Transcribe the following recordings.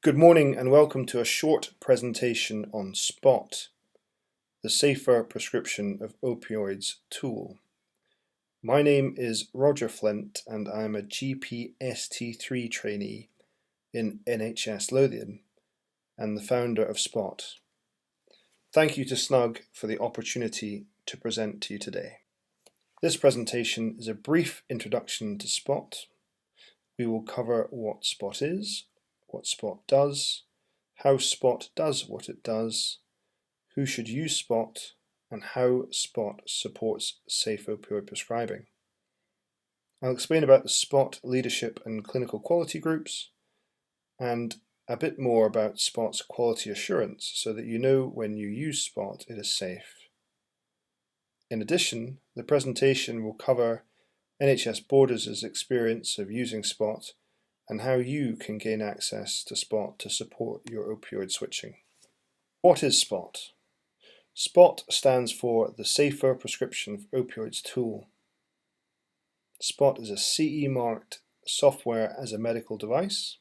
Good morning and welcome to a short presentation on SPOT, the Safer Prescription of Opioids tool. My name is Roger Flint and I am a GPST3 trainee in NHS Lothian and the founder of SPOT. Thank you to Snug for the opportunity to present to you today. This presentation is a brief introduction to SPOT. We will cover what SPOT is, what SPOT does, how SPOT does what it does, who should use SPOT, and how SPOT supports safe opioid prescribing. I'll explain about the SPOT leadership and clinical quality groups, and a bit more about SPOT's quality assurance so that you know when you use SPOT it is safe. In addition, the presentation will cover NHS Borders' experience of using SPOT and how you can gain access to SPOT to support your opioid switching. What is SPOT? SPOT stands for the Safer Prescription of Opioids tool. SPOT is a CE marked software as a medical device.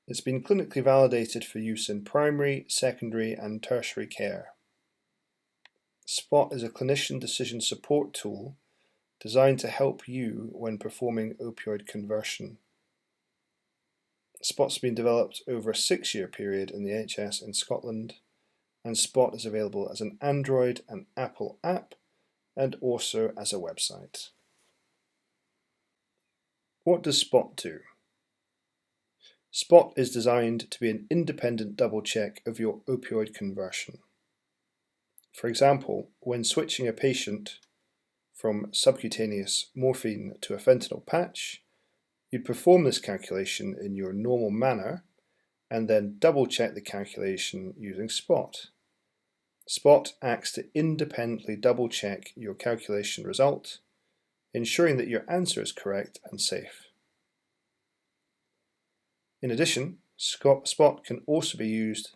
It's been clinically validated for use in primary, secondary and tertiary care. SPOT is a clinician decision support tool designed to help you when performing opioid conversion. SPOT's been developed over a 6-year period in the NHS in Scotland, and SPOT is available as an Android and Apple app and also as a website. What does SPOT do? SPOT is designed to be an independent double check of your opioid conversion. For example, when switching a patient from subcutaneous morphine to a fentanyl patch, you'd perform this calculation in your normal manner and then double check the calculation using SPOT. SPOT acts to independently double check your calculation result, ensuring that your answer is correct and safe. In addition, SPOT can also be used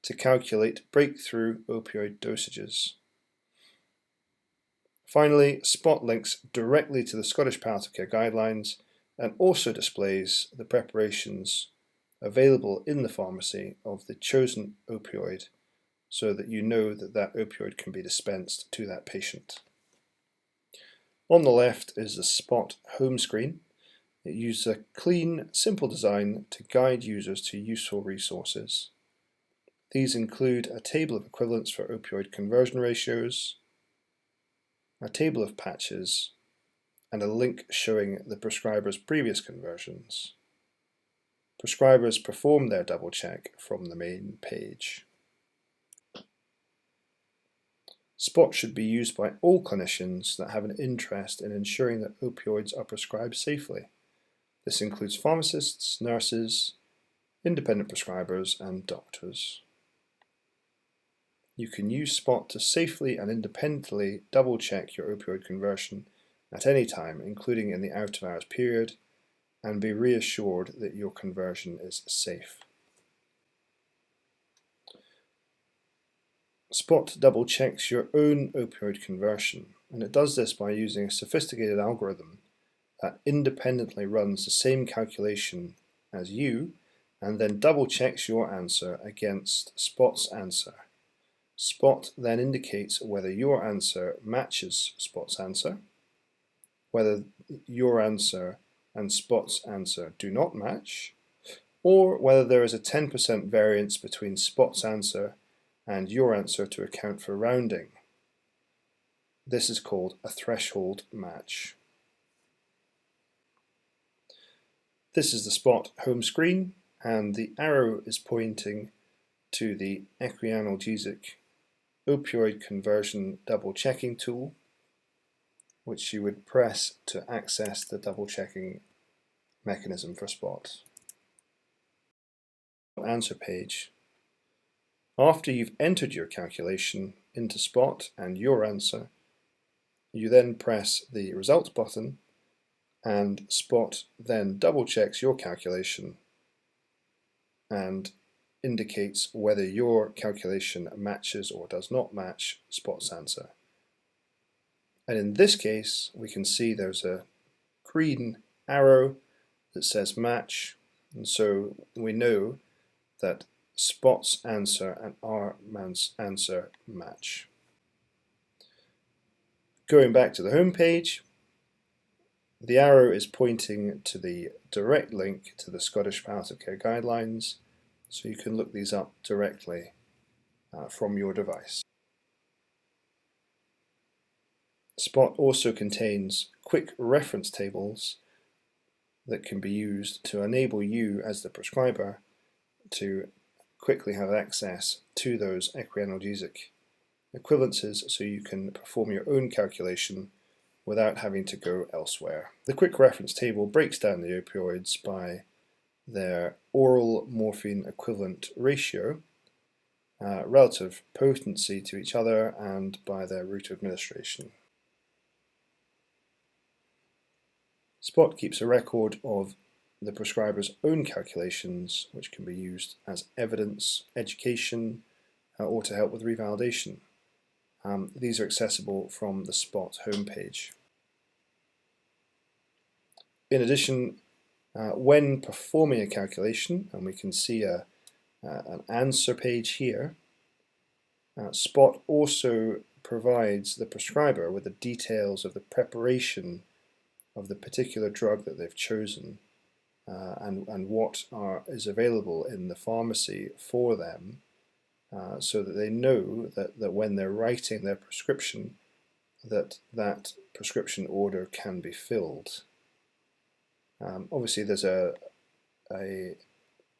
to calculate breakthrough opioid dosages. Finally, SPOT links directly to the Scottish Palliative Care Guidelines and also displays the preparations available in the pharmacy of the chosen opioid so that you know that that opioid can be dispensed to that patient. On the left is the SPOT home screen. It uses a clean, simple design to guide users to useful resources. These include a table of equivalents for opioid conversion ratios, a table of patches, and a link showing the prescriber's previous conversions. Prescribers perform their double check from the main page. SPOT should be used by all clinicians that have an interest in ensuring that opioids are prescribed safely. This includes pharmacists, nurses, independent prescribers, and doctors. You can use SPOT to safely and independently double check your opioid conversion at any time, including in the out of hours period, and be reassured that your conversion is safe. SPOT double checks your own opioid conversion, and it does this by using a sophisticated algorithm that independently runs the same calculation as you and then double checks your answer against SPOT's answer. SPOT then indicates whether your answer matches SPOT's answer, whether your answer and SPOT's answer do not match, or whether there is a 10% variance between SPOT's answer and your answer to account for rounding. This is called a threshold match. This is the SPOT home screen, and the arrow is pointing to the equianalgesic opioid conversion double checking tool, which you would press to access the double checking mechanism for SPOT. Answer page. After you've entered your calculation into SPOT and your answer, you then press the results button and SPOT then double checks your calculation and indicates whether your calculation matches or does not match SPOT's answer. And in this case, we can see there's a green arrow that says match, And so we know that Spot's answer and our answer match. Going back to the home page, the arrow is pointing to the direct link to the Scottish Palliative Care Guidelines, so you can look these up directly from your device. Spot also contains quick reference tables that can be used to enable you as the prescriber to quickly have access to those equianalgesic equivalences so you can perform your own calculation without having to go elsewhere. The quick reference table breaks down the opioids by their oral morphine equivalent ratio, relative potency to each other, and by their route of administration. Spot keeps a record of the prescriber's own calculations, which can be used as evidence, education, or to help with revalidation. These are accessible from the Spot homepage. In addition, when performing a calculation, and we can see an answer page here, Spot also provides the prescriber with the details of the preparation of the particular drug that they've chosen and what is available in the pharmacy for them, so that they know that when they're writing their prescription, that prescription order can be filled. Obviously there's an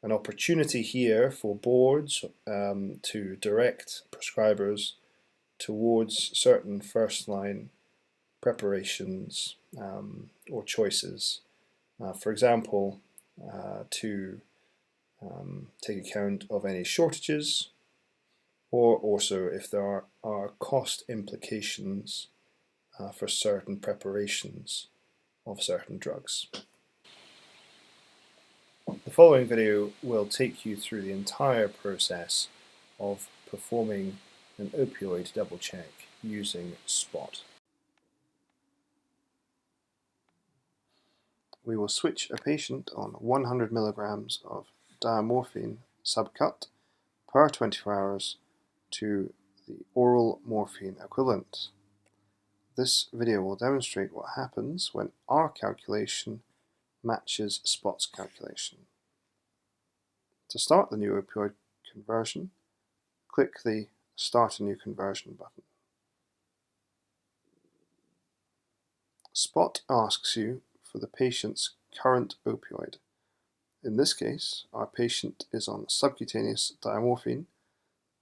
opportunity here for boards to direct prescribers towards certain first-line preparations or choices. For example, to take account of any shortages, or also if there are cost implications for certain preparations of certain drugs. The following video will take you through the entire process of performing an opioid double check using Spot. We will switch a patient on 100 milligrams of diamorphine subcut per 24 hours to the oral morphine equivalent. This video will demonstrate what happens when our calculation matches Spot's calculation. To start the new opioid conversion, click the Start a New Conversion button. Spot asks you for the patient's current opioid. In this case, our patient is on subcutaneous diamorphine,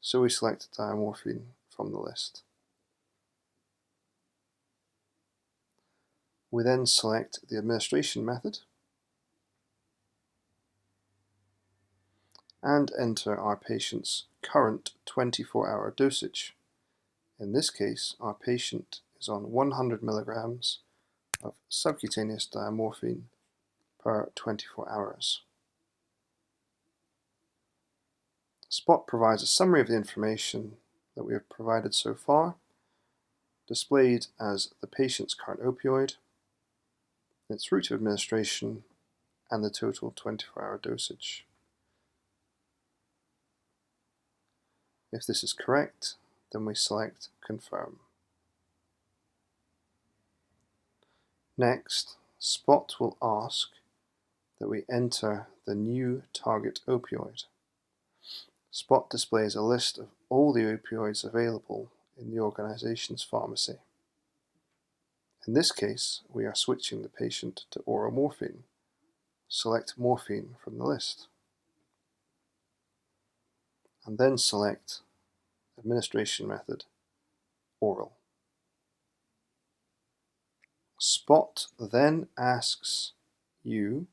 so we select diamorphine from the list. We then select the administration method and enter our patient's current 24-hour dosage. In this case, our patient is on 100 milligrams of subcutaneous diamorphine per 24 hours. Spot provides a summary of the information that we have provided so far, displayed as the patient's current opioid, its route of administration, and the total 24-hour dosage. If this is correct, then we select Confirm. Next, Spot will ask that we enter the new target opioid. Spot displays a list of all the opioids available in the organization's pharmacy. In this case, we are switching the patient to oral morphine. Select morphine from the list, and then select administration method, oral. Spot then asks you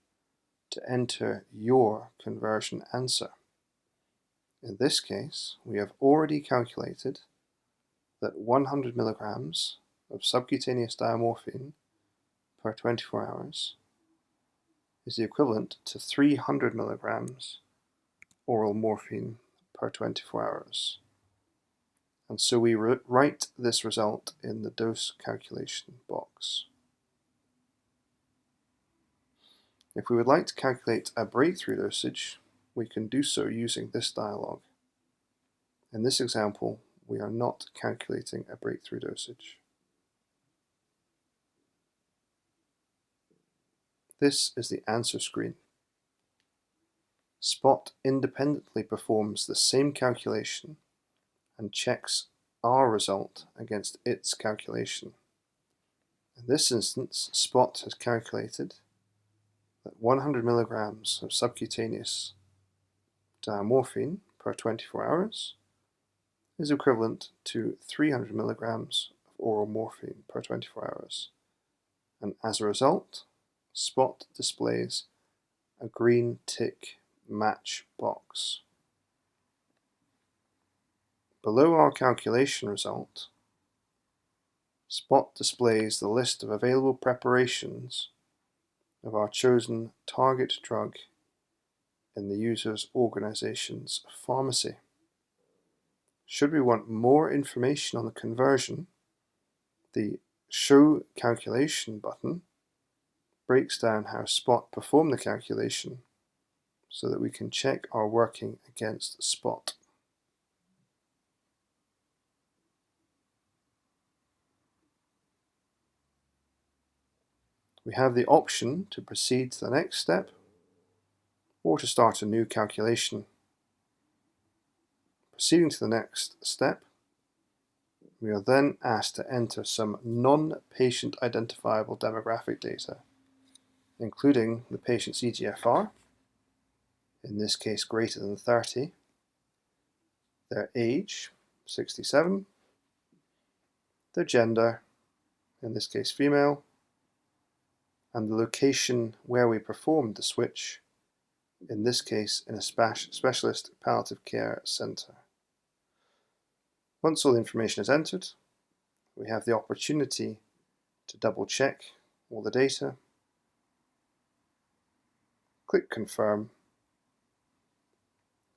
to enter your conversion answer. In this case, we have already calculated that 100 milligrams of subcutaneous diamorphine per 24 hours is the equivalent to 300 milligrams oral morphine per 24 hours. And so we write this result in the dose calculation box. If we would like to calculate a breakthrough dosage, we can do so using this dialog. In this example, we are not calculating a breakthrough dosage. This is the answer screen. Spot independently performs the same calculation and checks our result against its calculation. In this instance, Spot has calculated that 100 milligrams of subcutaneous diamorphine per 24 hours is equivalent to 300 milligrams of oral morphine per 24 hours. And as a result, Spot displays a green tick match box. Below our calculation result, Spot displays the list of available preparations of our chosen target drug in the user's organization's pharmacy. Should we want more information on the conversion, the Show Calculation button breaks down how Spot performed the calculation so that we can check our working against Spot. We have the option to proceed to the next step or to start a new calculation. Proceeding to the next step, we are then asked to enter some non-patient identifiable demographic data, including the patient's EGFR, in this case greater than 30, their age, 67, their gender, in this case female, and the location where we performed the switch, in this case in a specialist palliative care centre. Once all the information is entered, we have the opportunity to double check all the data, click confirm,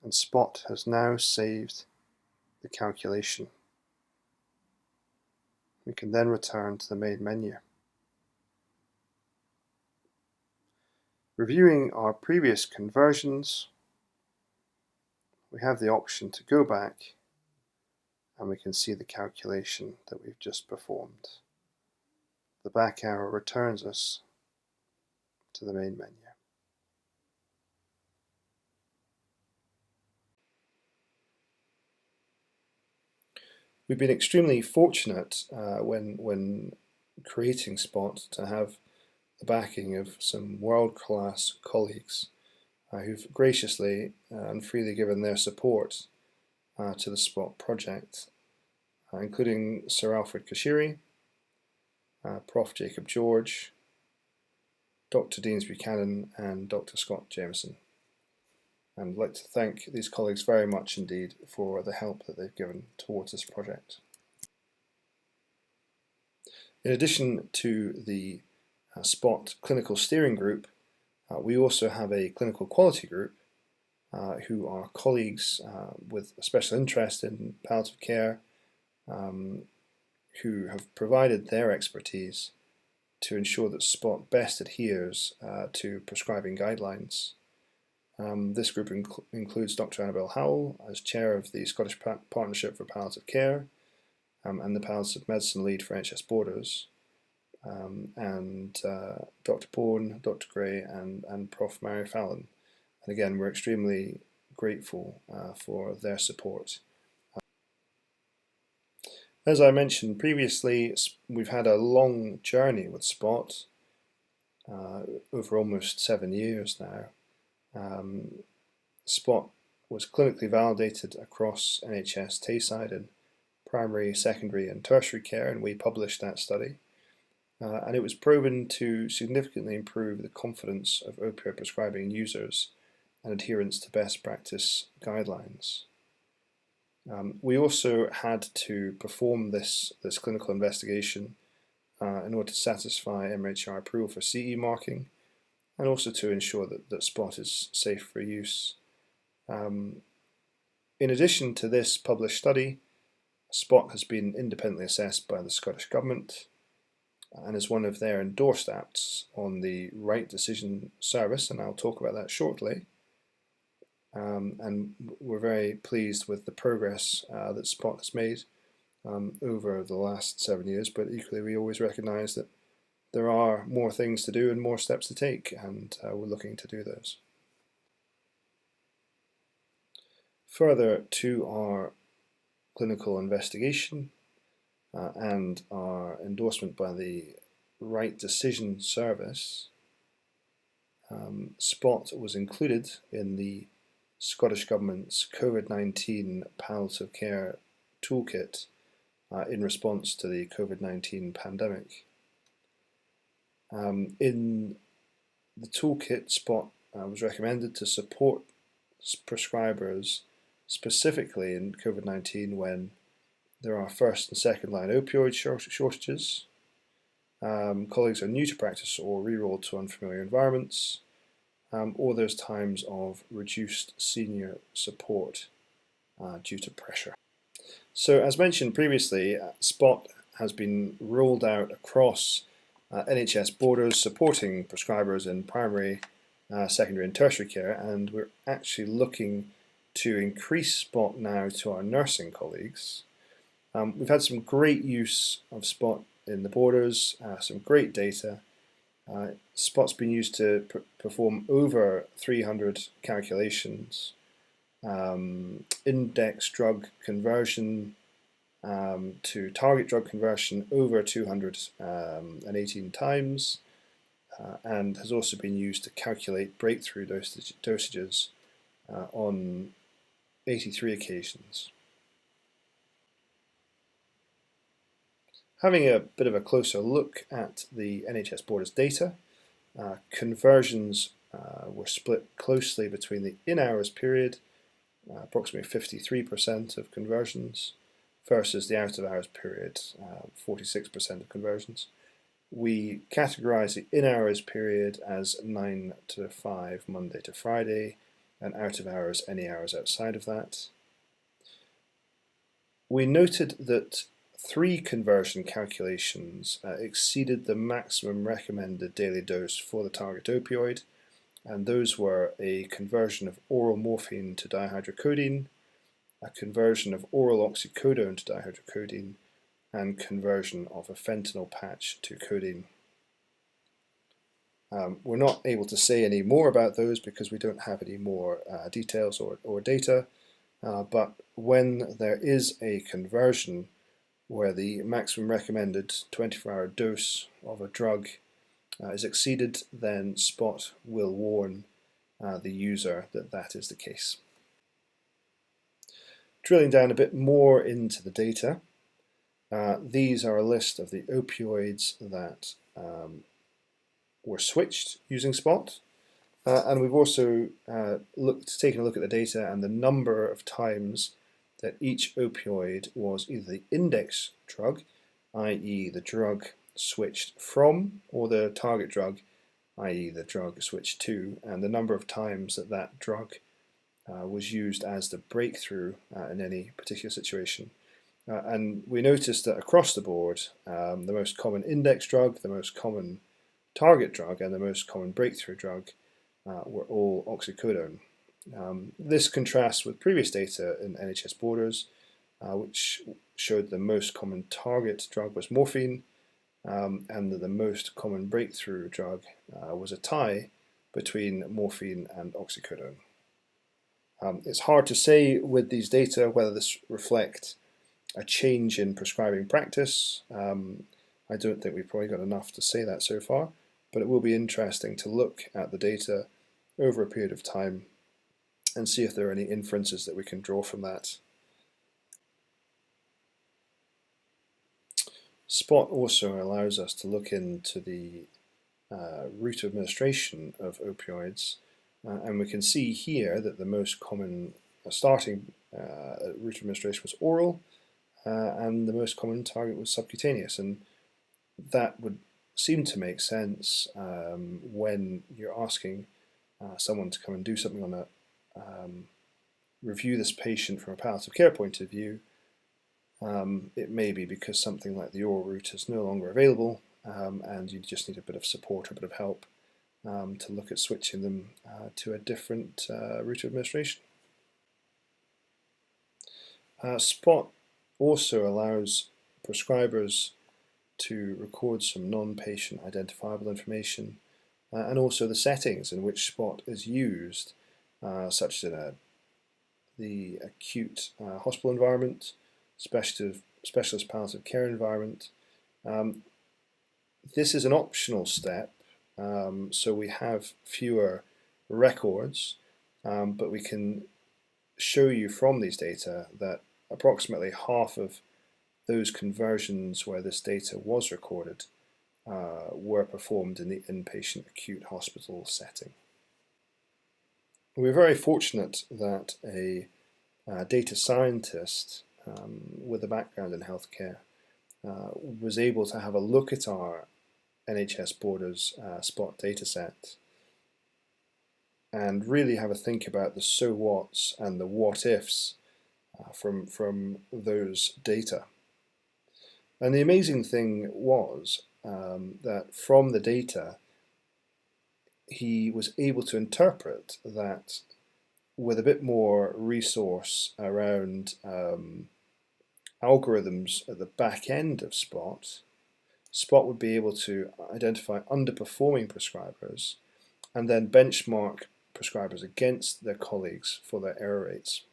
and Spot has now saved the calculation. We can then return to the main menu. Reviewing our previous conversions, we have the option to go back and we can see the calculation that we've just performed. The back arrow returns us to the main menu. We've been extremely fortunate when creating Spot to have the backing of some world-class colleagues who've graciously and freely given their support to the Spot project, including Sir Alfred Kashiri, Prof. Jacob George, Dr. Deans Buchanan, and Dr. Scott Jameson. And I'd like to thank these colleagues very much indeed for the help that they've given towards this project. In addition to the Spot Clinical Steering Group, we also have a clinical quality group who are colleagues with a special interest in palliative care, who have provided their expertise to ensure that Spot best adheres to prescribing guidelines. This group includes Dr. Annabel Howell as chair of the Scottish Partnership for Palliative Care and the Palliative Medicine lead for NHS Borders, and Dr. Bourne, Dr. Gray, and Prof. Mary Fallon. And again, we're extremely grateful for their support. As I mentioned previously, we've had a long journey with Spot, over almost 7 years now. Spot was clinically validated across NHS Tayside in primary, secondary and tertiary care, and we published that study. And it was proven to significantly improve the confidence of opioid prescribing users and adherence to best practice guidelines. We also had to perform this clinical investigation in order to satisfy MHR approval for CE marking, and also to ensure that Spot is safe for use. In addition to this published study, Spot has been independently assessed by the Scottish Government, and is one of their endorsed apps on the Right Decision service, and I'll talk about that shortly. And we're very pleased with the progress that Spot has made over the last 7 years, but equally we always recognise that there are more things to do and more steps to take, and we're looking to do those. Further to our clinical investigation and our endorsement by the Right Decision service, Spot was included in the Scottish Government's COVID-19 palliative care toolkit in response to the COVID-19 pandemic. In the toolkit, Spot was recommended to support prescribers specifically in COVID-19 when there are first and second line opioid shortages, colleagues are new to practice or re-rolled to unfamiliar environments, or there's times of reduced senior support due to pressure. So as mentioned previously, Spot has been rolled out across NHS borders, supporting prescribers in primary, secondary and tertiary care, and we're actually looking to increase Spot now to our nursing colleagues. We've had some great use of Spot in the borders, some great data. Spot's been used to perform over 300 calculations, index drug conversion to target drug conversion over 218 times, and has also been used to calculate breakthrough dosages on 83 occasions. Having a bit of a closer look at the NHS Borders data, conversions were split closely between the in-hours period, approximately 53% of conversions, versus the out-of-hours period, 46% of conversions. We categorise the in-hours period as 9 to 5, Monday to Friday, and out-of-hours any hours outside of that. We noted that 3 conversion calculations exceeded the maximum recommended daily dose for the target opioid, and those were a conversion of oral morphine to dihydrocodeine, a conversion of oral oxycodone to dihydrocodeine, and conversion of a fentanyl patch to codeine. We're not able to say any more about those because we don't have any more details or data, but when there is a conversion where the maximum recommended 24-hour dose of a drug is exceeded, then Spot will warn the user that that is the case. Drilling down a bit more into the data, these are a list of the opioids that were switched using Spot, and we've also taken a look at the data and the number of times that each opioid was either the index drug, i.e. the drug switched from, or the target drug, i.e. the drug switched to, and the number of times that that drug was used as the breakthrough in any particular situation. And we noticed that across the board, the most common index drug, the most common target drug, and the most common breakthrough drug were all oxycodone. This contrasts with previous data in NHS Borders, which showed the most common target drug was morphine, and that the most common breakthrough drug was a tie between morphine and oxycodone. It's hard to say with these data whether this reflects a change in prescribing practice. I don't think we've probably got enough to say that so far, but it will be interesting to look at the data over a period of time and see if there are any inferences that we can draw from that. Spot also allows us to look into the route of administration of opioids, and we can see here that the most common starting route of administration was oral, and the most common target was subcutaneous, and that would seem to make sense when you're asking someone to come and do something on a review this patient from a palliative care point of view. It may be because something like the oral route is no longer available, and you just need a bit of support, a bit of help to look at switching them to a different route of administration. Spot also allows prescribers to record some non-patient identifiable information and also the settings in which Spot is used, such as in the acute hospital environment, specialist palliative care environment. This is an optional step, so we have fewer records, but we can show you from these data that approximately half of those conversions where this data was recorded were performed in the inpatient acute hospital setting. We're very fortunate that a data scientist with a background in healthcare was able to have a look at our NHS Borders Spot dataset and really have a think about the so whats and the what ifs from those data. And the amazing thing was that from the data, he was able to interpret that with a bit more resource around algorithms at the back end of Spot, Spot would be able to identify underperforming prescribers and then benchmark prescribers against their colleagues for their error rates.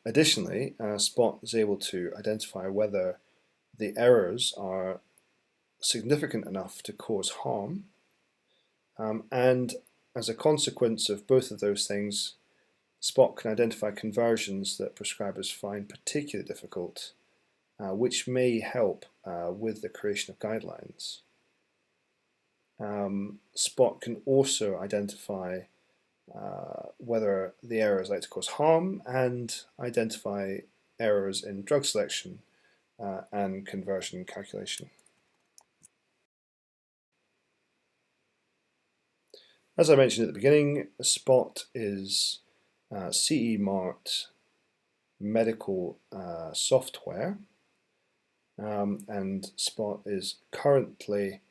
Additionally, Spot is able to identify whether the errors are significant enough to cause harm, and as a consequence of both of those things, Spot can identify conversions that prescribers find particularly difficult, which may help with the creation of guidelines. Spot can also identify whether the error is likely to cause harm and identify errors in drug selection and conversion calculation. As I mentioned at the beginning, Spot is CE marked medical software, and Spot is currently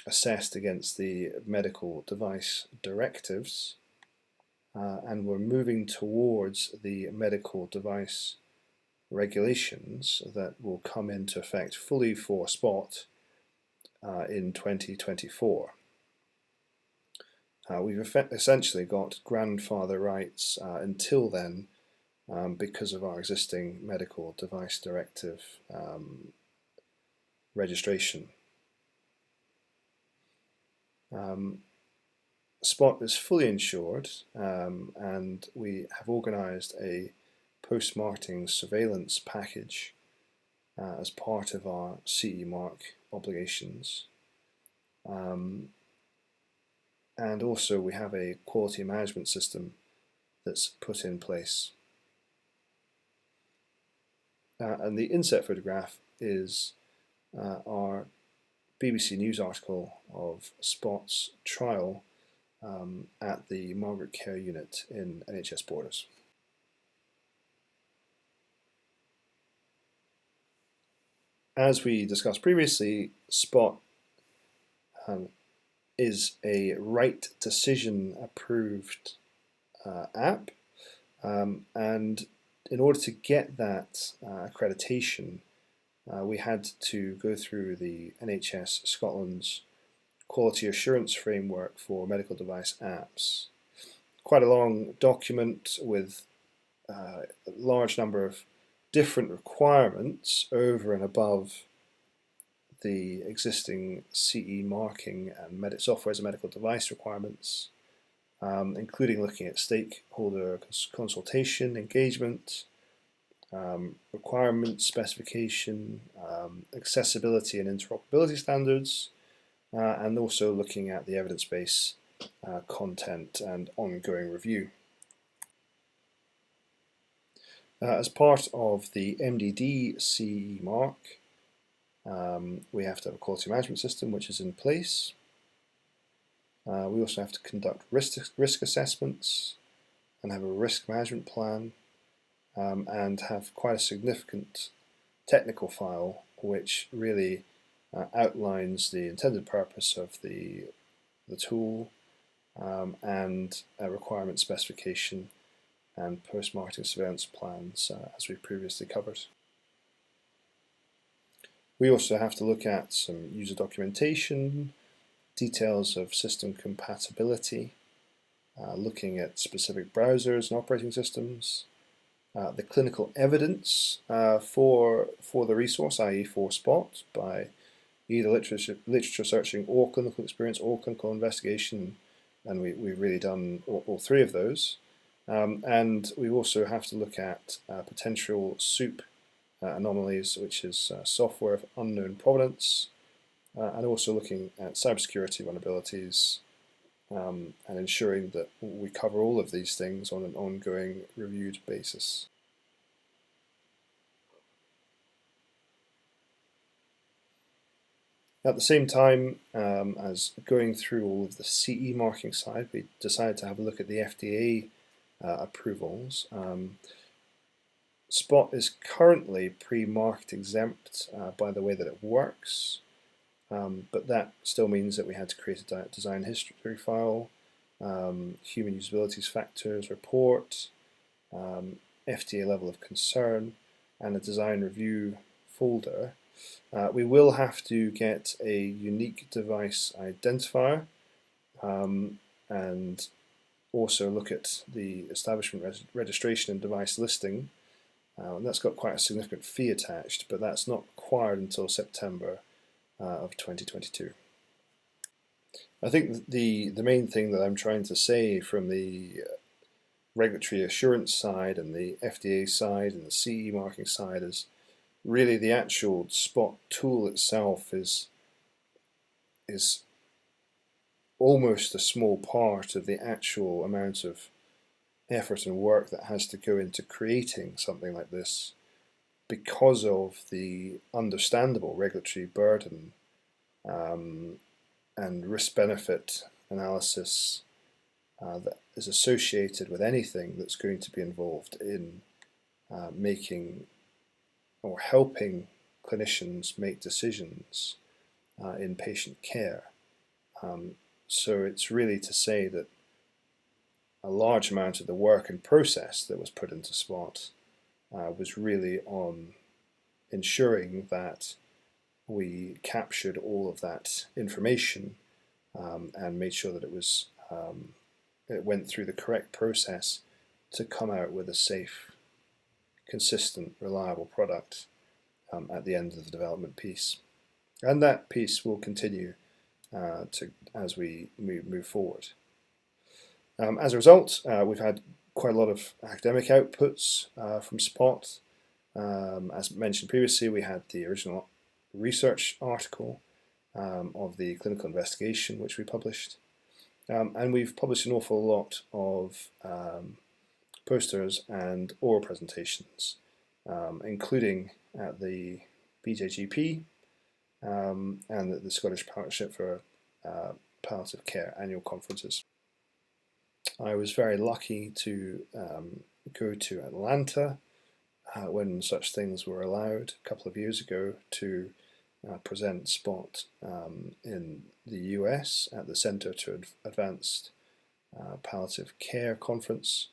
assessed against the medical device directives, and we're moving towards the medical device regulations that will come into effect fully for Spot in 2024. We've essentially got grandfather rights until then because of our existing medical device directive registration. Spot is fully insured, and we have organised a post-marketing surveillance package as part of our CE mark obligations. And also we have a quality management system that's put in place. And the inset photograph is our BBC News article of Spot's trial at the Margaret Care Unit in NHS Borders. As we discussed previously, Spot is a right decision approved app, and in order to get that accreditation, we had to go through the NHS Scotland's quality assurance framework for medical device apps. Quite a long document with a large number of different requirements over and above the existing CE marking and software as a medical device requirements, including looking at stakeholder consultation, engagement, requirements, specification, accessibility and interoperability standards, and also looking at the evidence base, content and ongoing review. As part of the MDD CE mark, we have to have a quality management system which is in place. We also have to conduct risk assessments and have a risk management plan, and have quite a significant technical file which really outlines the intended purpose of the tool and a requirement specification and post-marketing surveillance plans, as we previously covered. We also have to look at some user documentation, details of system compatibility, looking at specific browsers and operating systems, the clinical evidence for the resource, i.e. for Spot, by either literature searching or clinical experience or clinical investigation, and we've really done all three of those. And we also have to look at potential SOUP anomalies, which is software of unknown provenance, and also looking at cybersecurity vulnerabilities, and ensuring that we cover all of these things on an ongoing reviewed basis. At the same time as going through all of the CE marking side, we decided to have a look at the FDA approvals. Spot is currently pre-market exempt by the way that it works, but that still means that we had to create a design history file, human usability factors report, FDA level of concern, and a design review folder. We will have to get a unique device identifier and also look at the establishment registration and device listing. And that's got quite a significant fee attached, but that's not required until September of 2022. I think the main thing that I'm trying to say from the regulatory assurance side and the FDA side and the CE marking side is really the actual Spot tool itself is almost a small part of the actual amount of effort and work that has to go into creating something like this, because of the understandable regulatory burden and risk-benefit analysis that is associated with anything that's going to be involved in making or helping clinicians make decisions in patient care. So it's really to say that a large amount of the work and process that was put into Spot was really on ensuring that we captured all of that information and made sure that it went through the correct process to come out with a safe, consistent, reliable product at the end of the development piece. And that piece will continue as we move forward. As a result, we've had quite a lot of academic outputs from Spot. As mentioned previously, we had the original research article of the clinical investigation, which we published. And we've published an awful lot of posters and oral presentations, including at the BJGP and the Scottish Partnership for Palliative Care annual conferences. I was very lucky to go to Atlanta when such things were allowed a couple of years ago to present Spot in the US at the Center to Advanced Palliative Care conference.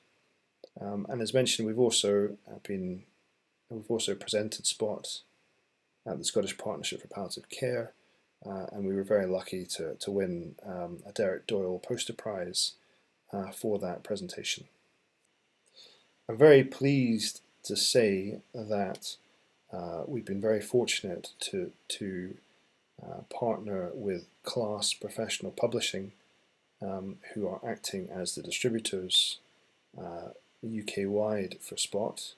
And as mentioned, we've also presented Spot at the Scottish Partnership for Palliative Care, and we were very lucky to win a Derek Doyle poster prize for that presentation. I'm very pleased to say that we've been very fortunate to partner with Class Professional Publishing, who are acting as the distributors UK-wide for Spot.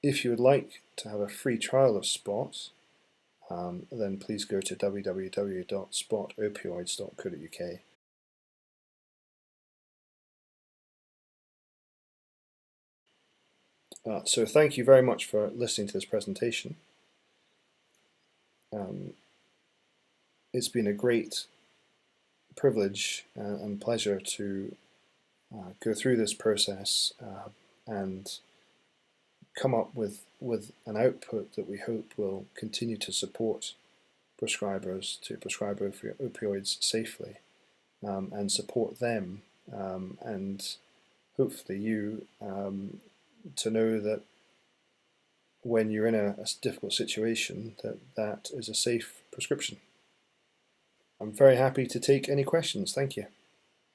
If you would like to have a free trial of Spot, then please go to www.spotopioids.co.uk. So thank you very much for listening to this presentation. It's been a great privilege and pleasure to go through this process and come up with with an output that we hope will continue to support prescribers to prescribe opioids safely, and support them, and hopefully you, to know that when you're in a difficult situation, that is a safe prescription. I'm very happy to take any questions. Thank you.